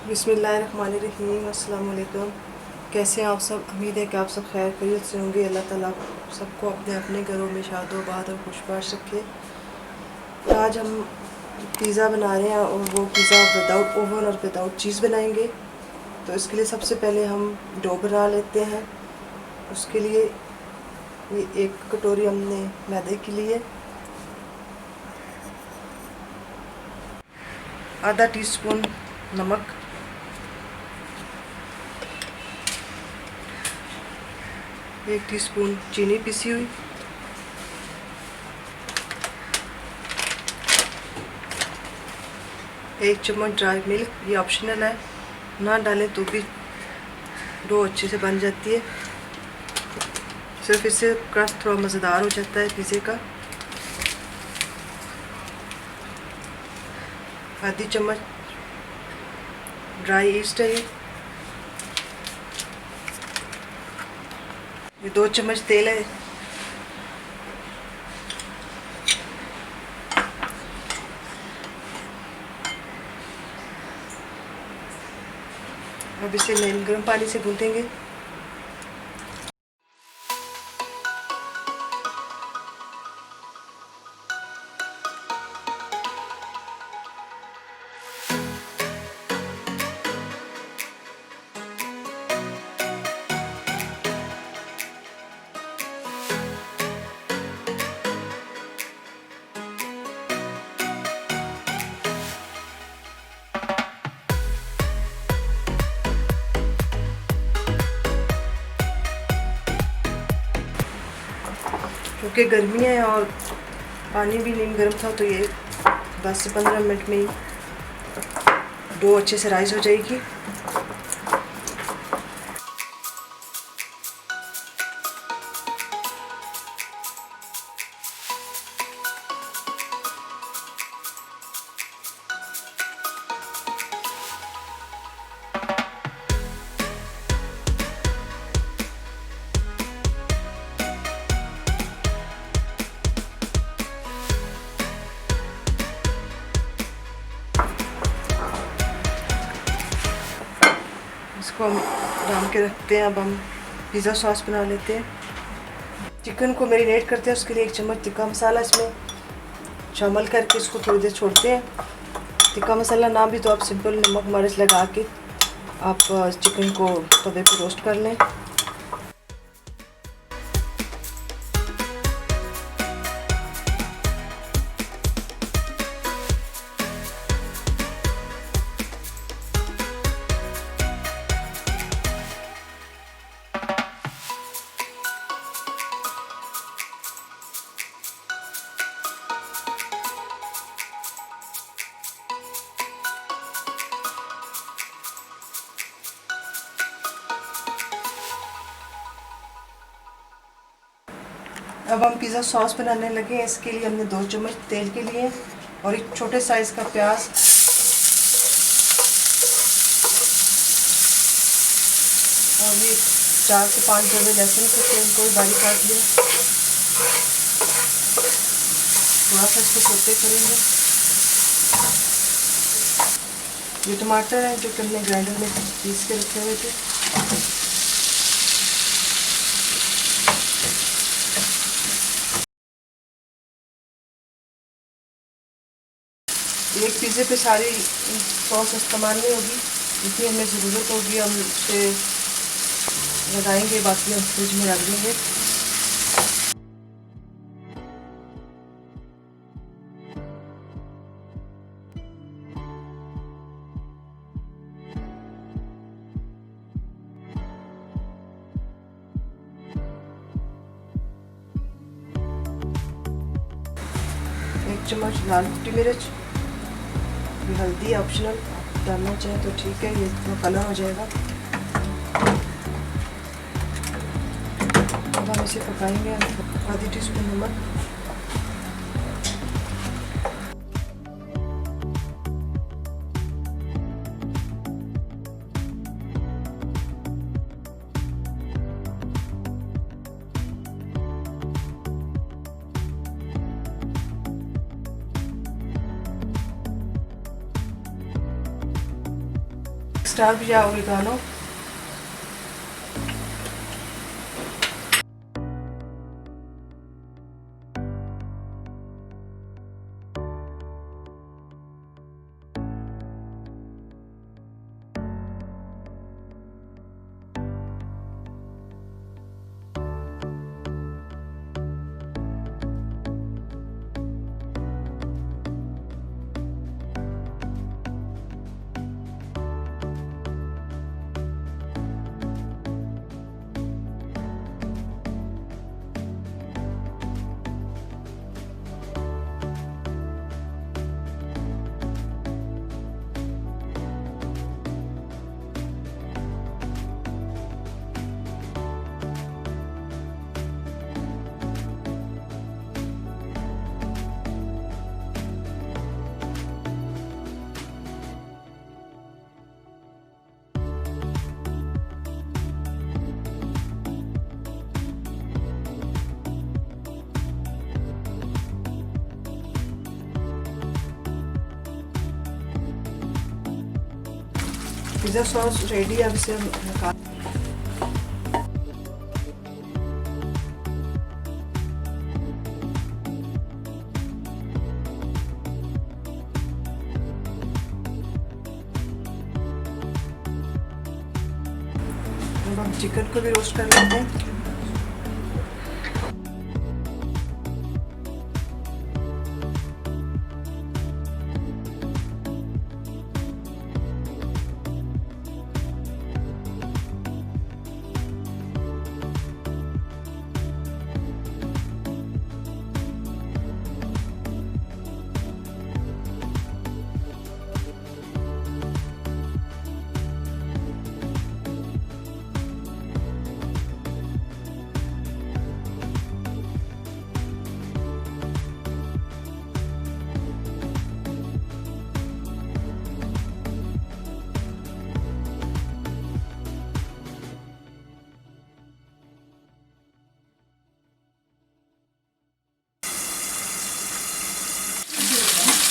बिस्मिल्लाहिर्रहमानिर्रहीम। अस्सलाम वालेकुम। कैसे हैं आप सब? उम्मीद है कि आप सब खैर खैरियत से होंगे। अल्लाह ताला सबको अपने अपने घरों में शादोबाद और खुशबाश रखे। आज हम पिज़्ज़ा बना रहे हैं और वो पिज़्ज़ा विदाउट ओवन और विदाउट चीज़ बनाएंगे। तो इसके लिए सबसे पहले हम डो बना लेते हैं। उसके लिए ये 1 कटोरी हमने मैदे के लिए, आधा टीस्पून नमक, 1 टीस्पून चीनी पिसी हुई, 1 चम्मच ड्राई मिल्क। ये ऑप्शनल है, ना डालें तो भी डो अच्छे से बन जाती है। सिर्फ इससे क्रस्ट थोड़ा मज़ेदार हो जाता है पिज़्ज़े का। आधी चम्मच ड्राई ईस्ट है ये 2 चम्मच तेल है। अब इसे गर्म पानी से गूंथेंगे। क्योंकि गर्मी है और पानी भी नहीं गर्म था, तो ये 10 से 15 मिनट में ही डो अच्छे से राइस हो जाएगी। इसको हम डाल के रखते हैं। अब हम पिज़्ज़ा सॉस बना लेते हैं। चिकन को मैरिनेट करते हैं, उसके लिए 1 चम्मच तिक्का मसाला इसमें शामिल करके इसको थोड़ी देर छोड़ते हैं। तिक्का मसाला ना भी तो आप सिंपल नमक मिर्च लगा के आप चिकन को तवे पे रोस्ट कर लें। अब हम पिज़्ज़ा सॉस बनाने लगे हैं। इसके लिए हमने 2 चम्मच तेल के लिए और एक छोटे साइज़ का प्याज, और ये 4 से 5 जवे लहसुन के तेल को बारीक काट लिया। थोड़ा सा इसको सोते करेंगे। ये टमाटर है जो कि हमने ग्राइंडर में पीस के रखे हुए थे। एक पिज़्ज़े पे सारी सॉस इस्तेमाल नहीं होगी, जितनी हमें ज़रूरत होगी हम उसे लगाएंगे, बाकी हम फ्रिज में रख देंगे। एक चम्मच लाल कुटी मिर्च, हल्दी ऑप्शनल, डालना चाहें तो ठीक है, ये तो कलर हो जाएगा। अब हम इसे पकाएंगे। आधी टीस्पून नमक, स्टार भी जाओगे गानो। पिज़्ज़ा सॉस रेडी है, अब इसे निकाल। अब हम चिकन को भी रोस्ट कर लेते हैं।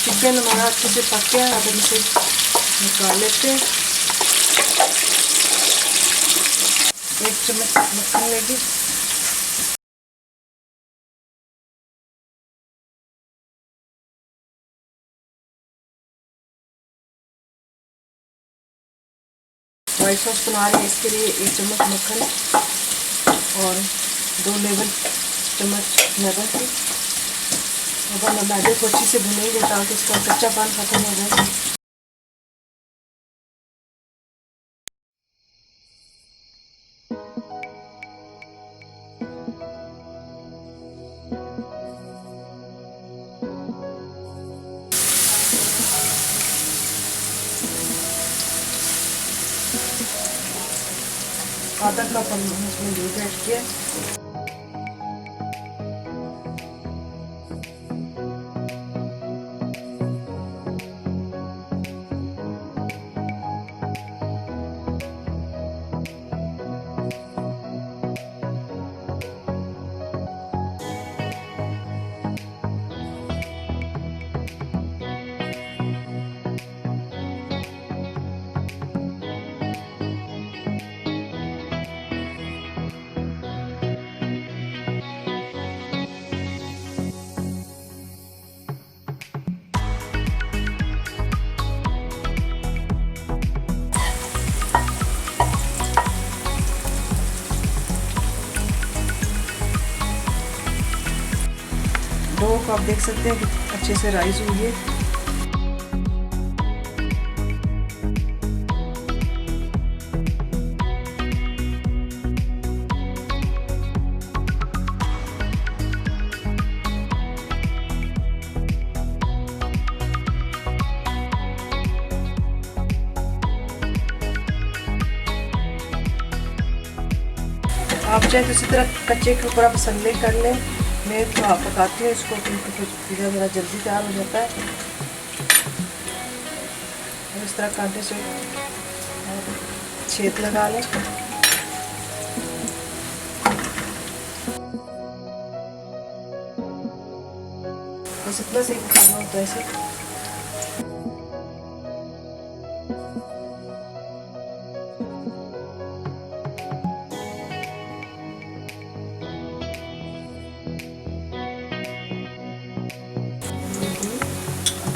चिकन हमारा अच्छे से पक गया है, अब हम इसे निकाल लेते हैं। 1 चम्मच मक्खन लेगी। वाइट सॉस बना रहे हैं, इसके लिए 1 चम्मच मक्खन और 2 चम्मच मैदा की। अब हम मैदे को अच्छे से भूनेंगे ताकि इसका कच्चापन खत्म हो जाए। आधा कप हमने इसमें दूध ऐड किया। डो को आप देख सकते हैं कि अच्छे से राइस हुई है। आप चाहे तो इसी तरह कच्चे के ऊपर आप सल्ले कर लें। मैं तो आप पकाती हूँ इसको, क्योंकि पिज़्ज़ा मेरा जल्दी तैयार हो जाता है। और इस तरह कांटे से छेद लगा लें। बस इतना से खाना होता है ऐसे।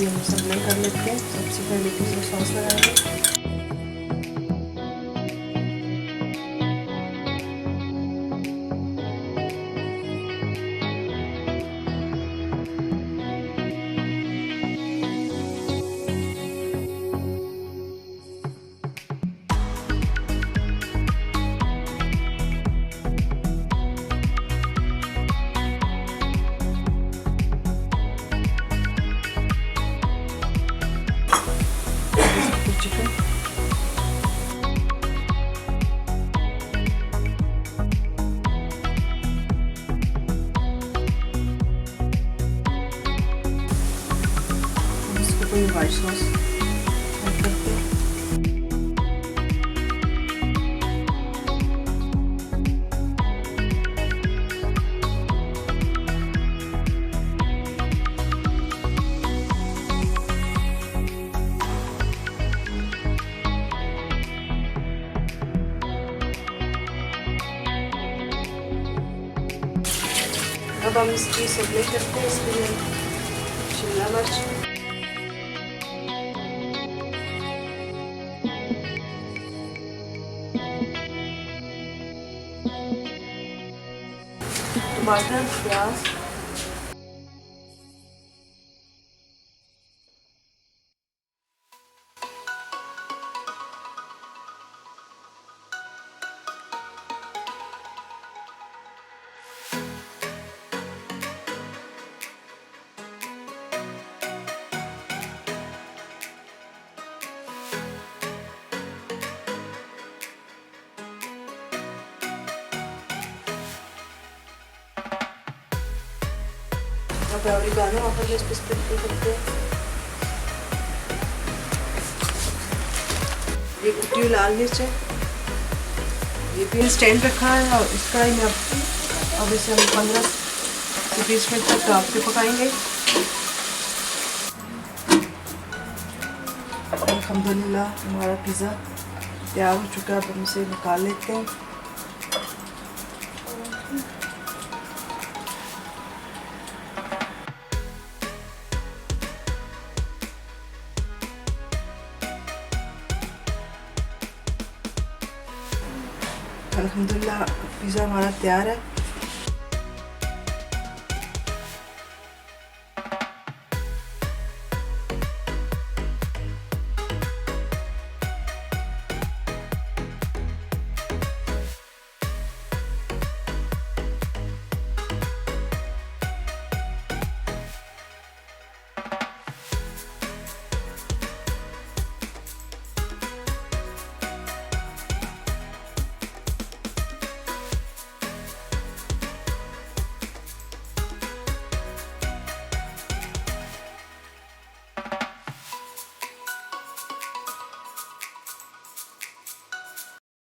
अभी हम सब नहीं कर लेते हैं। सबसे पहले पिज़्ज़ा सॉस लगाएंगे। चिकन इसको कोई वाइट सॉस ऐड करते हैं। अब हम इसकी सब्जी करते हैं। इसके लिए शिमला मिर्च, टमाटर, प्याज, ऑरिगानो आप इस पे स्प्रिंकल करते हैं। ये कुटी हुई लाल मिर्च है। ये भी स्टैंड रखा है और इस कढ़ाई में अब इसे हम 15 से 20 मिनट तक ढक के पकाएंगे। अल्हम्दुलिल्लाह हमारा पिज़्ज़ा तैयार हो चुका है। अब हम इसे निकाल लेते हैं। अल्हम्दुलिल्लाह पिज़्ज़ा हमारा तैयार है।